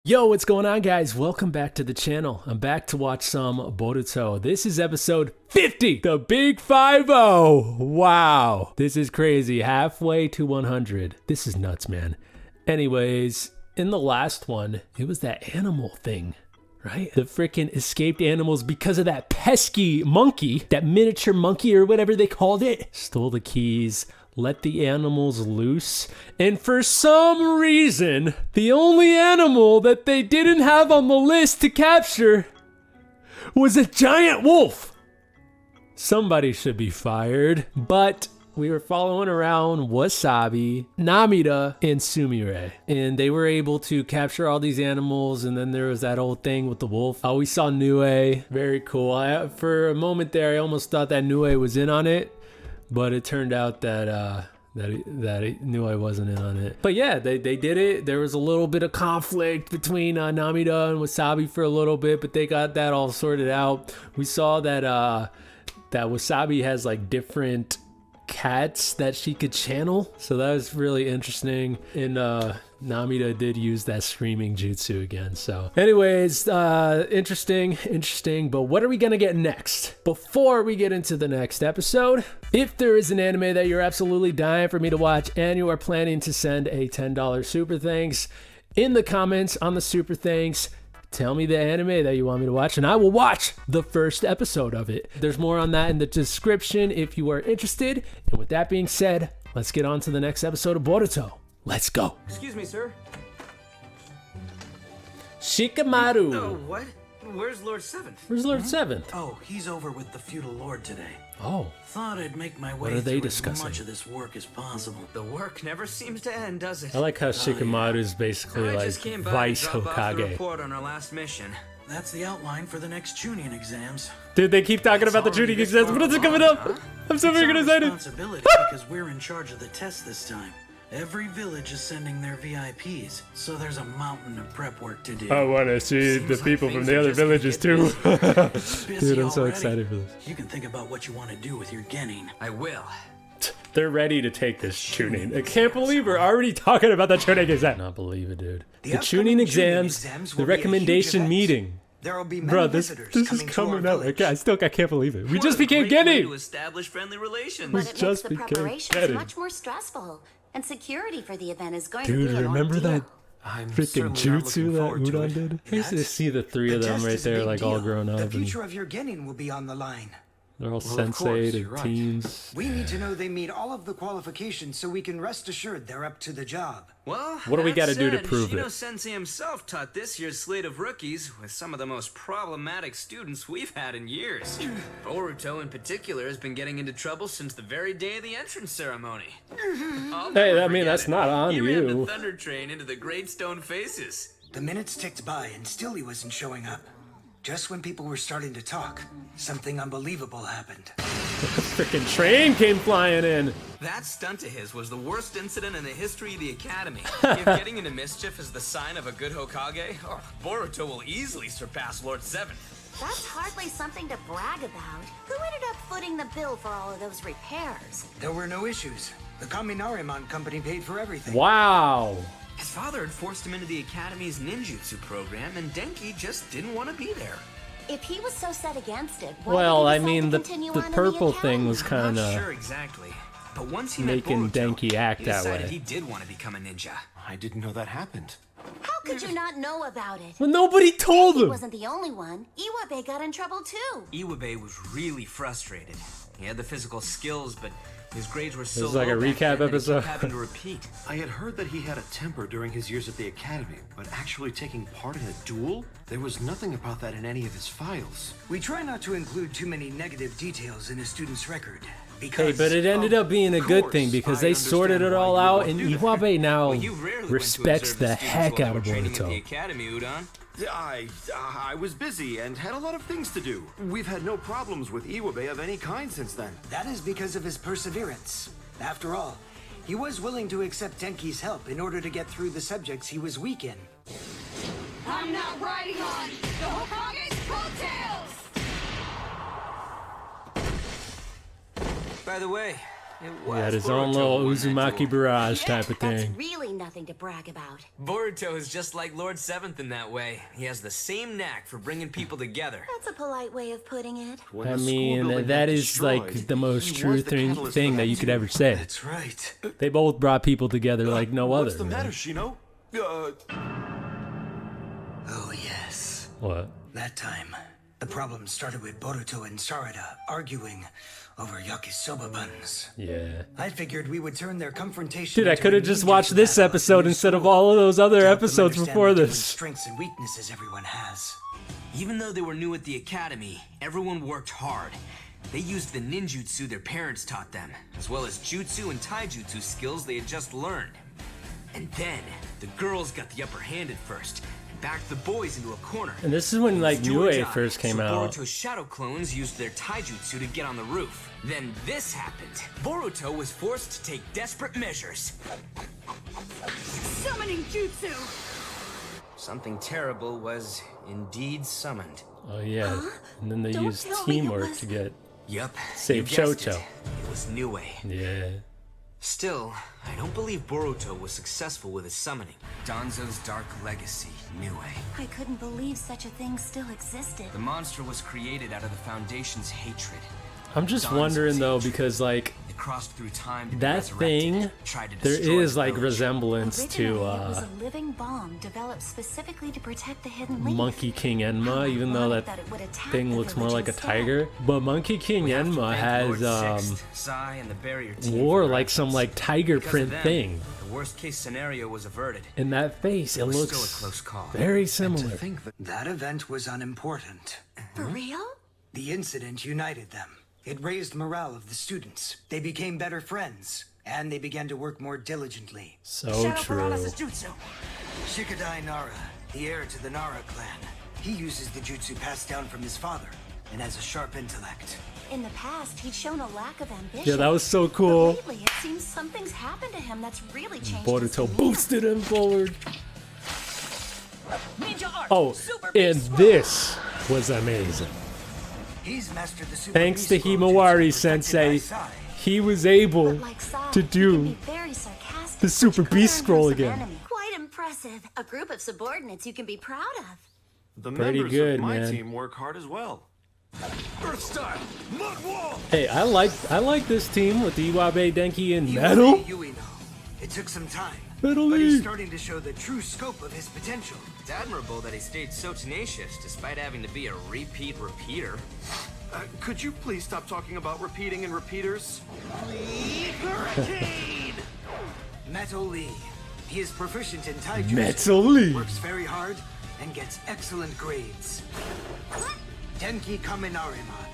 Yo, what's going on, guys? Welcome back to the channel. I'm back to watch some Boruto. This is episode 50, the big 5-0. Wow, this is crazy. Halfway to 100. This is nuts, man. Anyways, in the last one, it was that animal thing, right? The freaking escaped animals because of that pesky monkey, that miniature monkey or whatever they called it. Stole the keys, let the animals loose, and for some reason, the only animal that they didn't have on the list to capture was a giant wolf. Somebody should be fired, but we were following around Wasabi, Namida, and Sumire, and they were able to capture all these animals. And then there was that old thing with the wolf. We saw Nue, very cool. For a moment there, I almost thought that Nue was in on it, but it turned out that Nue wasn't in on it. But yeah, they did it. There was a little bit of conflict between Namida and Wasabi for a little bit, but they got that all sorted out. We saw that that Wasabi has like different cats that she could channel, so that was really interesting. And Namida did use that screaming jutsu again. So anyways, interesting, but what are we gonna get next? Before we get into the next episode, if there is an anime that you're absolutely dying for me to watch and you are planning to send a $10 super thanks in the comments on the super thanks, tell me the anime that you want me to watch, and I will watch the first episode of it. There's more on that in the description if you are interested. And with that being said, let's get on to the next episode of Boruto. Let's go. Excuse me, sir. Shikamaru. Oh, what? Where's Lord Seventh? Where's Lord Seventh? Oh, he's over with the feudal lord today. Oh. Thought I'd make my way What are they through discussing? as much of this work as possible. The work never seems to end, does it? I like how Shikamaru is basically I like just came by Vice to drop off the Hokage. report on our last mission. That's the outline for the next Chūnin Exams. Dude, they keep talking about the already Chūnin this Exams. far When is it coming along, up? huh? I'm so It's freaking our excited. responsibility because we're in charge of the test this time. Every village is sending their VIPs, so there's a mountain of prep work to do. I want to see Seems the like people from things the are other just gonna villages get too. Busy Dude, I'm so already? excited for this. You can think about what you want to do with your genin. I will. They're ready to take this Chūnin. I can't believe we're already talking about the Chūnin exam. Not believe it, dude. The upcoming Chūnin exams, exams the will be a huge recommendation event. meeting. There will be many Bro, this visitors is coming to coming our up. village. I can't believe it. We What just a became great way Genny. to establish friendly relations. We But it just makes the became preparations Genny. much more stressful, and security for the event is going Dude, to be an remember ordeal. that I'm freaking certainly not jutsu looking that forward to Udon it. did? I used to That's- see the three of The them test right is a there, big like all deal. grown The up, and future of your genin will be on the line. they're all of sensei course, to you're right. teens. We need to know they meet all of the qualifications so we can rest assured they're up to the job. Well, What do we that gotta do to said, prove Shino it? Sensei himself taught this year's slate of rookies with some of the most problematic students we've had in years. Boruto in particular has been getting into trouble since the very day of the entrance ceremony. I'll Hey, never I mean, forget that's it. not on He ran you. the Thunder Train into the Great Stone Faces. The minutes ticked by and still he wasn't showing up. Just when people were starting to talk, something unbelievable happened. Freaking train came flying in. That stunt of his was the worst incident in the history of the Academy. If getting into mischief is the sign of a good Hokage, Boruto will easily surpass Lord Seven. That's hardly something to brag about. Who ended up footing the bill for all of those repairs? There were no issues. The Kaminarimon company paid for everything. Wow. His father had forced him into the Academy's ninjutsu program, and Denki just didn't want to be there. If he was so set against it, why Well, did he I decide mean, to the continue on in purple the thing was academy? kind Not of sure exactly, but once he making met Boruto, Denki act he that decided way. he did want to become a ninja. I didn't know that happened. How could you not know about it? Well, nobody told He him. wasn't the only one. Iwabe got in trouble too. Iwabe was really frustrated. He had the physical skills, but his grades were so This is like low a back recap then that he episode. kept having to repeat. I had heard that he had a temper during his years at the academy, but actually taking part in a duel? There was nothing about that in any of his files. We try not to include too many negative details in a student's record. Hey, Because but it ended up being a good course, thing because I they sorted it understand all why you out, would and do that. Iwabe now Well, you rarely went to respects observe the students heck while they out were of training at the Boruto. Academy, Udon. I was busy and had a lot of things to do. We've had no problems with Iwabe of any kind since then. that is because of his perseverance. After all, he was willing to accept Denki's help in order to get through the subjects he was weak in. I'm not riding on the Hokage's coattails! By the way, It He was had his Boruto own little who won that Uzumaki duel. barrage type of That's thing. really nothing to brag about. Boruto is just like Lord Seventh in that way. He has the same knack for bringing people together. That's a polite way of putting it. When I the school mean, building that got is destroyed, like the most he true was the catalyst for thing that you could too. ever say. That's right. They both brought people together like no What's other. the matter, man. Shino? Oh, yes. What? That time, the problem started with Boruto and Sarada arguing over yakisoba buns. Yeah. I figured we would turn their confrontation. Dude, I into could a have just ninjutsu watched this battle at the episode new instead of school all of those other to help them episodes understand before the different this. strengths and weaknesses everyone has. Even though they were new at the academy, everyone worked hard. They used the ninjutsu their parents taught them, as well as jutsu and taijutsu skills they had just learned. And then, the girls got the upper hand at first, and backed the boys into a corner. And this is when like It was do or Nue die, first came so out. Boruto's shadow clones used their taijutsu to get on the roof. Then this happened. Boruto was forced to take desperate measures. Summoning jutsu! Something terrible was indeed summoned. Oh yeah. And then they Don't used tell me it teamwork was- to get. Yup, Save you guessed Chocho. It was Nue. Yeah. Still, I don't believe Boruto was successful with his summoning. Danzo's dark legacy, Nue. I couldn't believe such a thing still existed. The monster was created out of the Foundation's hatred. I'm just Danzo's wondering though hatred. because like It crossed through time to be that resurrected, thing, tried to there destroy is the like village. resemblance Originally, to it was a living bomb developed specifically to protect the hidden leaf. Monkey King How Enma, even though ironic that it would attack thing the looks more village like a instead. tiger. But Monkey King We have to Enma thank Lord has Sixth, Sai, and the barrier team wore for their like some efforts. like tiger Because of print them, thing The worst case scenario was averted. in that face. It was looks still a close call. very And to similar. think that That event was unimportant. For real? The incident united them. It raised morale of the students. They became better friends, and they began to work more diligently. So true. jutsu. Shikadai Nara, the heir to the Nara clan. He uses the jutsu passed down from his father, and has a sharp intellect. In the past, he'd shown a lack of ambition. Yeah, that was so cool. But lately, it seems something's happened to him that's really changed his Boruto demeanor. boosted him forward. Ninja art! Oh, Super and beast this was amazing. He's mastered the super Thanks to beast scroll Himawari jutsu perfected Sensei, by Sai. he was able But like Sai, to he can do be very sarcastic, the Super which could Beast earn him scroll some again. enemy. Quite impressive. A group of subordinates you can be proud of. the Pretty members good, of my man. team work hard as well. Earth style, mud wall. Hey, I like this team with Iwabe, Denki, and He Metal. was a Yuino. It took some time, Metal but he's League. starting to show the true scope of his potential. It's admirable that he stayed so tenacious despite having to be a repeat repeater. Could you please stop talking about repeating and repeaters? Metal Lee. He is proficient in taijutsu. Metal Lee. Works very hard and gets excellent grades. Denki Kaminariman.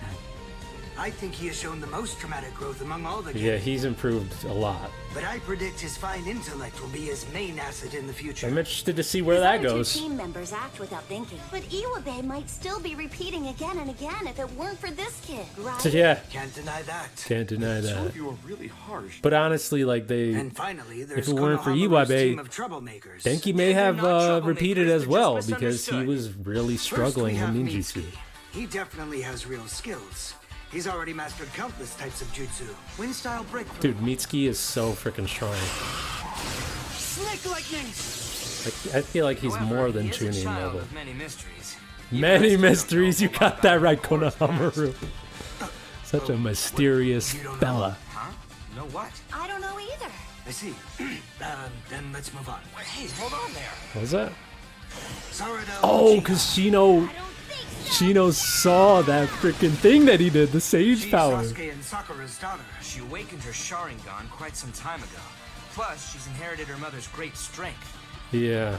I think he has shown the most dramatic growth among all the Yeah, kids. he's improved a lot. But I predict his fine intellect will be his main asset in the future. I'm interested to see where His that other two goes. team members act without thinking. But Iwabe might still be repeating again and again if it weren't for this kid, right? Yeah, Can't deny that. can't deny Some that. of you are really harsh. But honestly, like they, And finally, there's if it weren't for Konohamaru's Iwabe, team of troublemakers. Denki may They're have not repeated troublemakers, as they're well just because he misunderstood. was really First, we struggling have in ninjutsu. Mitsuki. He definitely has real skills. He's already mastered countless types of jutsu. Wind style breakthrough. Dude, Mitsuki is so freaking strong. Snake lightning! I feel like he's However, more than he is a Chūnin child level. with many mysteries. Many Even I still mysteries, you don't know got that about right, Boruto's Konohamaru. Such a mysterious You don't know. fella. Huh? No what? I don't know either. I see. Then let's move on. Hey, hold on there. What was that? Sarada Oh, Uchiha. because Shino saw that freaking thing that he did, the Sage She's Power. Sasuke and Sakura's daughter. She awakened her Sharingan quite some time ago. Plus, she's inherited her mother's great strength. Yeah,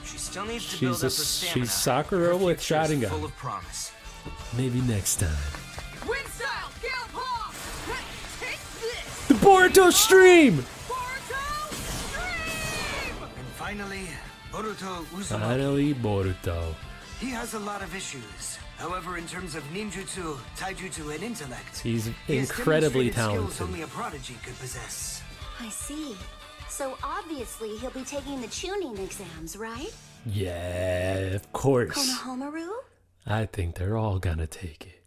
She still needs to She's build a- up her stamina. she's Sakura Her with future is Sharingan. full of promise. maybe next time. Wind style! Gale palm! Take this! The Boruto stream! Boruto! Stream! And finally, Boruto Uzumaki. Finally, Boruto. He has a lot of issues. However, in terms of ninjutsu, taijutsu, and intellect, He's he has incredibly demonstrated skills talented. only a prodigy could possess. I see. So obviously he'll be taking the Chūnin exams, right? Yeah, of course. Konohamaru? I think they're all gonna take it.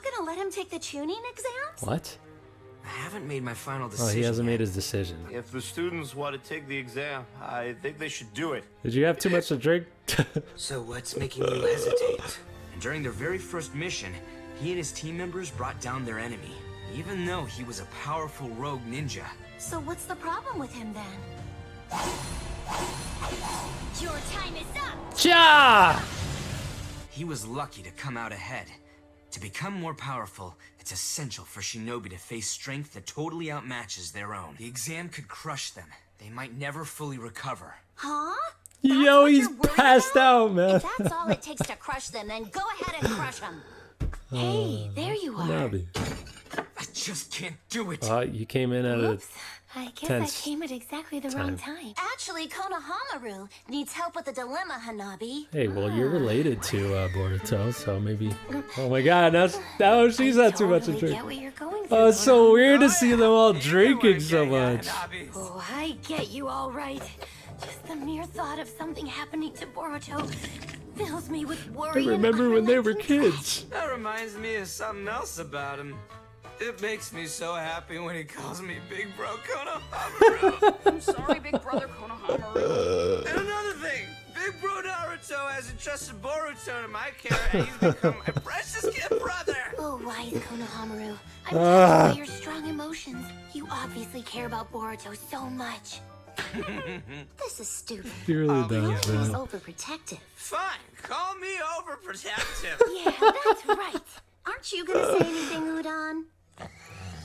not gonna let him take the Chūnin exams? What? I haven't made my final Oh, decision. he hasn't yet. made his decision. If the students want to take the exam, I think they should do it. Did you have too much to drink? So what's making you hesitate? And during their very first mission, he and his team members brought down their enemy, even though he was a powerful rogue ninja. So what's the problem with him then? Your time is up! Cha! He was lucky to come out ahead. To become more powerful, it's essential for shinobi to face strength that totally outmatches their own. The exam could crush them. They might never fully recover. Huh? Yo, what he's you're worried passed about? out, man. If that's all it takes to crush them, then go ahead and crush them. Hey, there you are. Nabi. I just can't do it. You came in at a... Oops. I guess tense I came at exactly the wrong time. Actually, Konohamaru needs help with the dilemma, Hanabi. Hey, well, you're related to Boruto, so maybe... Oh my god, now she's had too much to Totally drink. get what you're going through. Oh, it's so weird to see them all drinking so much. Oh, I get you all right. Just the mere thought of something happening to Boruto fills me with I worry. remember when they were kids. That reminds me of something else about him. It makes me so happy when he calls me Big Bro Konohamaru. I'm sorry, big brother Konohamaru. And another thing, Big Bro Naruto has entrusted Boruto to my care, and he's become my precious kid brother. Oh, wise Konohamaru. I'm touched by your strong emotions. You obviously care about Boruto so much. This is stupid. He really does, He's man. overprotective. Fine, call me overprotective. Yeah, that's right. Aren't you gonna say anything, Udon?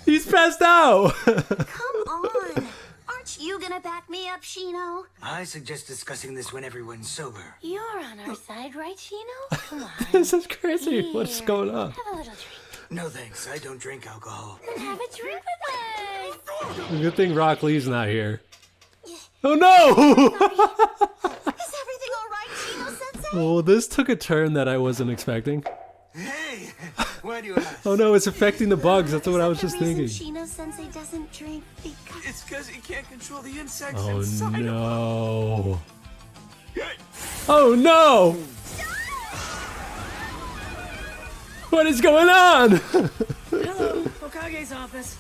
He's passed out! Come on. Aren't you gonna back me up, Shino? I suggest discussing this when everyone's sober. You're on our side, right, Shino? Come on. This is crazy. What's Here, going on? Have a little drink. No thanks, I don't drink alcohol. Then have a drink with us. Good thing Rock Lee's not here. Oh no! Is everything all right, Shino-sensei? Well, this took a turn that I wasn't expecting. Hey! Why do you ask? Oh no, it's affecting the bugs. That's what I was Is just that the thinking. reason Shino-sensei doesn't drink because... It's because he can't control the insects Oh inside him. no. Oh no! What is going on? Hello, Hokage's office.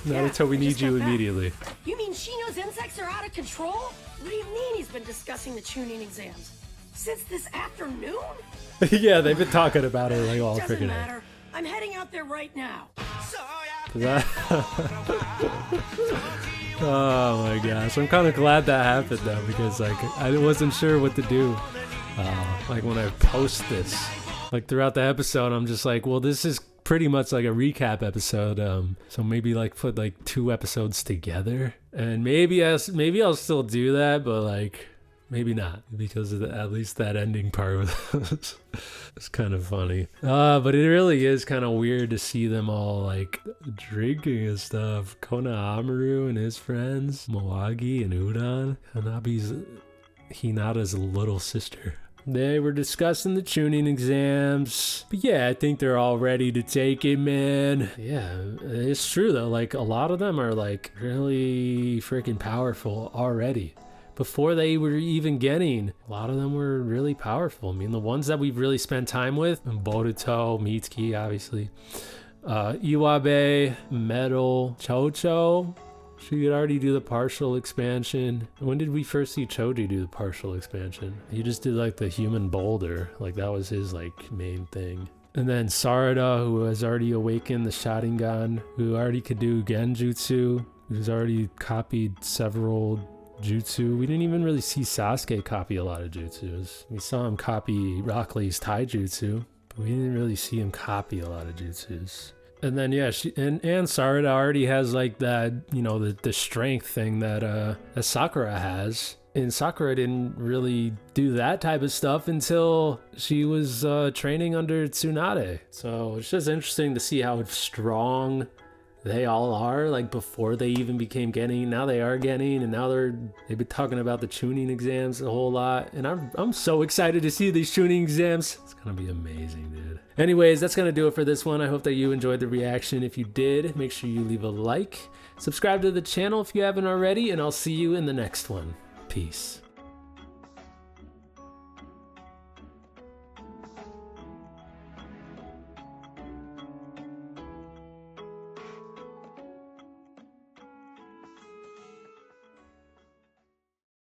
Naruto, we I need just you got back. immediately. You mean Shino's insects are out of control? What do you mean he's been discussing the Chūnin exams? Since this afternoon? Yeah, they've been talking about it like all Doesn't freaking day. matter. I'm heading out there right now. Oh my gosh, I'm kind of glad that happened though, because like I wasn't sure what to do. Like when I post this, like throughout the episode, I'm just like, well, this is pretty much like a recap episode. So maybe like put like 2 episodes together, and maybe I'll still do that, but like maybe not, because of at least that ending part was it's kind of funny. But it really is kind of weird to see them all like drinking and stuff. Konohamaru and his friends, Moagi and Udon, Hanabi's Hinata's little sister. They were discussing the Chūnin exams. But yeah, I think they're all ready to take it, man. Yeah, it's true though. Like a lot of them are like really freaking powerful already. Before they were even getting, a lot of them were really powerful. I mean, the ones that we've really spent time with, Boruto, Mitsuki, obviously, Iwabe, Metal, Chocho. She could already do the partial expansion. When did we first see Choji do the partial expansion? He just did like the human boulder. Like that was his like main thing. And then Sarada, who has already awakened the Sharingan, who already could do Genjutsu, who's already copied several jutsu. We didn't even really see Sasuke copy a lot of jutsus. We saw him copy Rock Lee's taijutsu, but we didn't really see him copy a lot of jutsus. And then yeah, and Sarada already has like that, you know, the strength thing that Sakura has. And Sakura didn't really do that type of stuff until she was training under Tsunade. So it's just interesting to see how strong they all are, like before they even became Genin. Now they are Genin, and now they've been talking about the Chūnin exams a whole lot. And I'm so excited to see these Chūnin exams. It's gonna be amazing, dude. Anyways, that's gonna do it for this one. I hope that you enjoyed the reaction. If you did, make sure you leave a like, subscribe to the channel if you haven't already, and I'll see you in the next one. Peace.